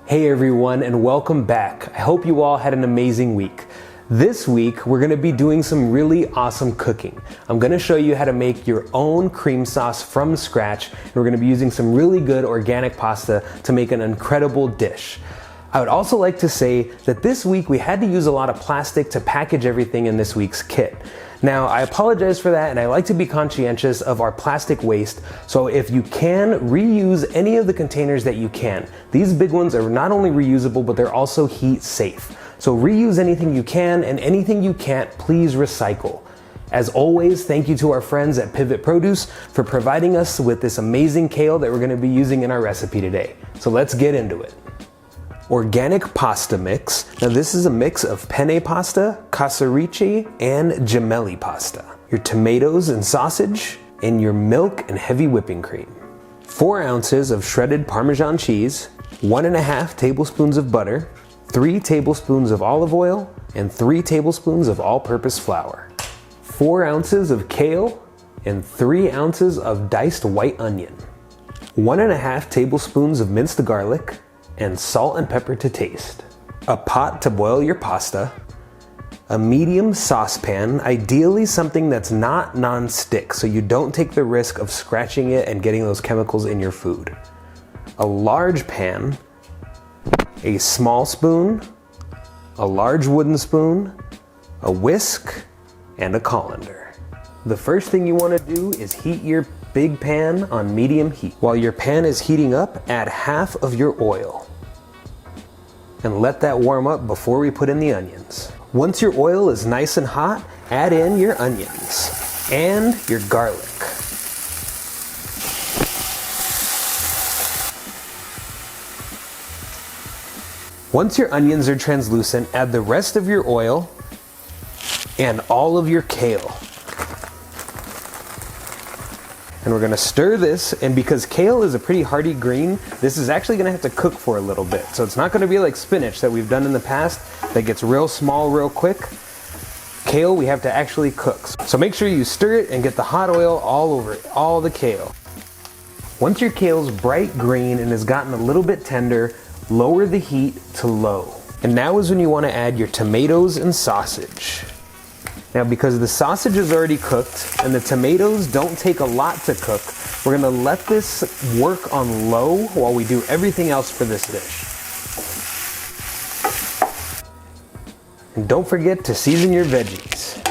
Hey everyone, and welcome back. I hope you all had an amazing week. This week, we're gonna be doing some really awesome cooking. I'm gonna show you how to make your own cream sauce from scratch, and we're gonna be using some really good organic pasta to make an incredible dish. I would also like to say that this week we had to use a lot of plastic to package everything in this week's kit. Now, I apologize for that, and I like to be conscientious of our plastic waste, so if you can, reuse any of the containers that you can. These big ones are not only reusable, but they're also heat safe. So reuse anything you can, and anything you can't, please recycle. As always, thank you to our friends at Pivot Produce for providing us with this amazing kale that we're gonna be using in our recipe today. So let's get into it. Organic pasta mix. Now this is a mix of penne pasta, Casarecci, and Gemelli pasta. Your tomatoes and sausage, and your milk and heavy whipping cream. 4 ounces of shredded Parmesan cheese, 1.5 tablespoons of butter, 3 tablespoons of olive oil, and 3 tablespoons of all-purpose flour. 4 ounces of kale, and 3 ounces of diced white onion. 1.5 tablespoons of minced garlic, and salt and pepper to taste. A pot to boil your pasta, a medium saucepan, ideally something that's not non-stick so you don't take the risk of scratching it and getting those chemicals in your food. A large pan, a small spoon, a large wooden spoon, a whisk, and a colander. The first thing you want to do is heat your big pan on medium heat. While your pan is heating up, add half of your oil and let that warm up before we put in the onions. Once your oil is nice and hot, add in your onions and your garlic. Once your onions are translucent, add the rest of your oil and all of your kale. And we're gonna stir this, and because kale is a pretty hardy green, this is actually gonna have to cook for a little bit. So it's not gonna be like spinach that we've done in the past that gets real small real quick. Kale, we have to actually cook. So make sure you stir it and get the hot oil all over it, all the kale. Once your kale's bright green and has gotten a little bit tender, lower the heat to low. And now is when you wanna add your tomatoes and sausage. Now, because the sausage is already cooked and the tomatoes don't take a lot to cook, we're gonna let this work on low while we do everything else for this dish. And don't forget to season your veggies.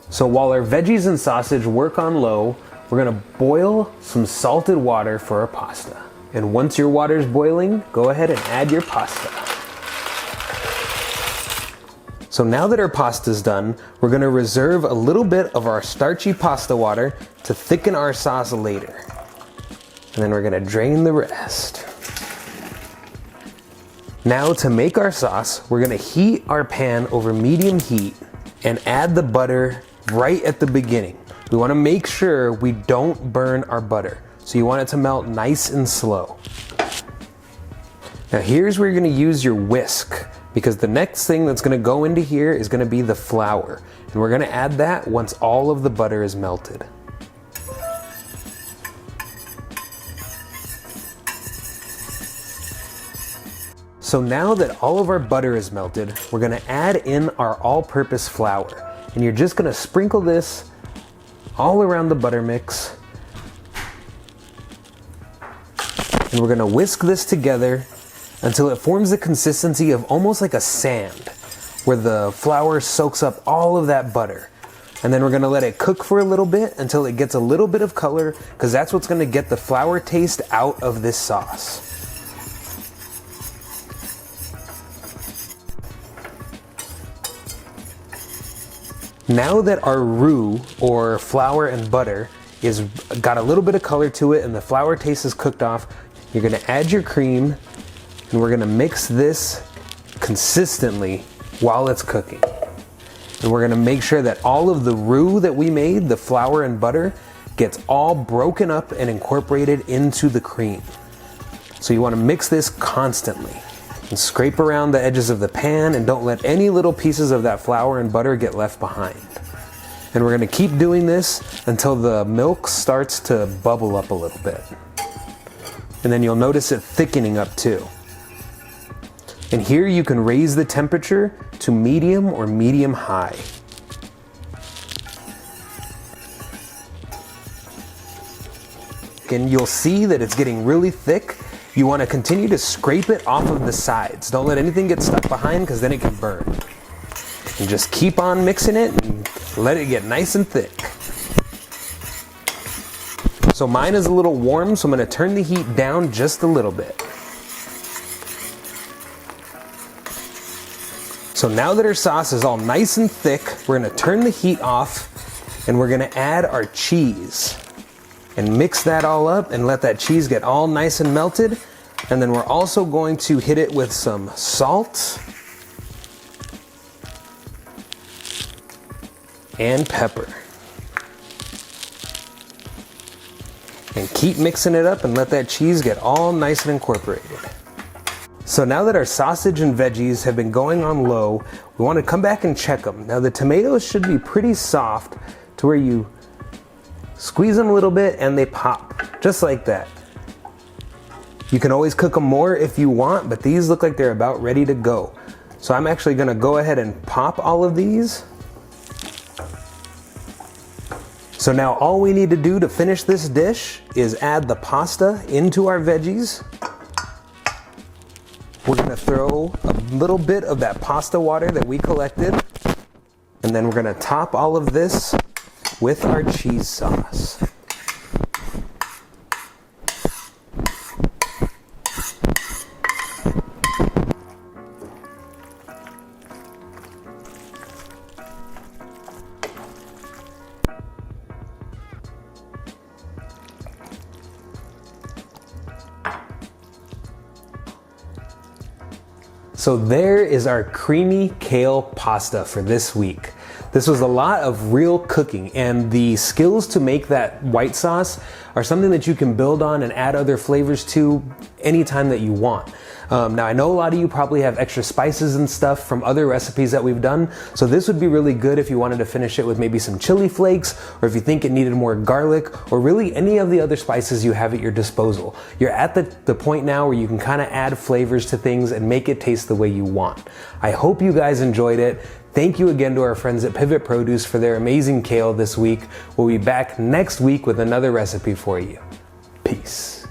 So while our veggies and sausage work on low, we're gonna boil some salted water for our pasta. And once your water's boiling, go ahead and add your pasta. So now that our pasta's done, we're gonna reserve a little bit of our starchy pasta water to thicken our sauce later. And then we're gonna drain the rest. Now to make our sauce, we're gonna heat our pan over medium heat and add the butter right at the beginning. We wanna make sure we don't burn our butter. So you want it to melt nice and slow. Now here's where you're gonna use your whisk, because the next thing that's gonna go into here is gonna be the flour. And we're gonna add that once all of the butter is melted. So now that all of our butter is melted, we're gonna add in our all-purpose flour. And you're just gonna sprinkle this all around the butter mix. And we're gonna whisk this together until it forms the consistency of almost like a sand, where the flour soaks up all of that butter. And then we're gonna let it cook for a little bit until it gets a little bit of color, because that's what's gonna get the flour taste out of this sauce. Now that our roux, or flour and butter, is got a little bit of color to it and the flour taste is cooked off, you're gonna add your cream, and we're gonna mix this consistently while it's cooking. And we're gonna make sure that all of the roux that we made, the flour and butter, gets all broken up and incorporated into the cream. So you wanna mix this constantly. And scrape around the edges of the pan and don't let any little pieces of that flour and butter get left behind. And we're gonna keep doing this until the milk starts to bubble up a little bit. And then you'll notice it thickening up too. And here you can raise the temperature to medium or medium high. And you'll see that it's getting really thick. You want to continue to scrape it off of the sides. Don't let anything get stuck behind because then it can burn. And just keep on mixing it and let it get nice and thick. So mine is a little warm, so I'm going to turn the heat down just a little bit. So now that our sauce is all nice and thick, we're going to turn the heat off and we're going to add our cheese. And mix that all up and let that cheese get all nice and melted. And then we're also going to hit it with some salt and pepper. And keep mixing it up and let that cheese get all nice and incorporated. So now that our sausage and veggies have been going on low, we want to come back and check them. Now the tomatoes should be pretty soft to where you squeeze them a little bit and they pop, just like that. You can always cook them more if you want, but these look like they're about ready to go. So I'm actually gonna go ahead and pop all of these. So now all we need to do to finish this dish is add the pasta into our veggies. We're gonna throw a little bit of that pasta water that we collected, and then we're gonna top all of this with our cheese sauce. So there is our creamy kale pasta for this week. This was a lot of real cooking, and the skills to make that white sauce are something that you can build on and add other flavors to anytime that you want. Now I know a lot of you probably have extra spices and stuff from other recipes that we've done, so this would be really good if you wanted to finish it with maybe some chili flakes, or if you think it needed more garlic, or really any of the other spices you have at your disposal. You're at the point now where you can kind of add flavors to things and make it taste the way you want. I hope you guys enjoyed it. Thank you again to our friends at Pivot Produce for their amazing kale this week. We'll be back next week with another recipe for you. Peace.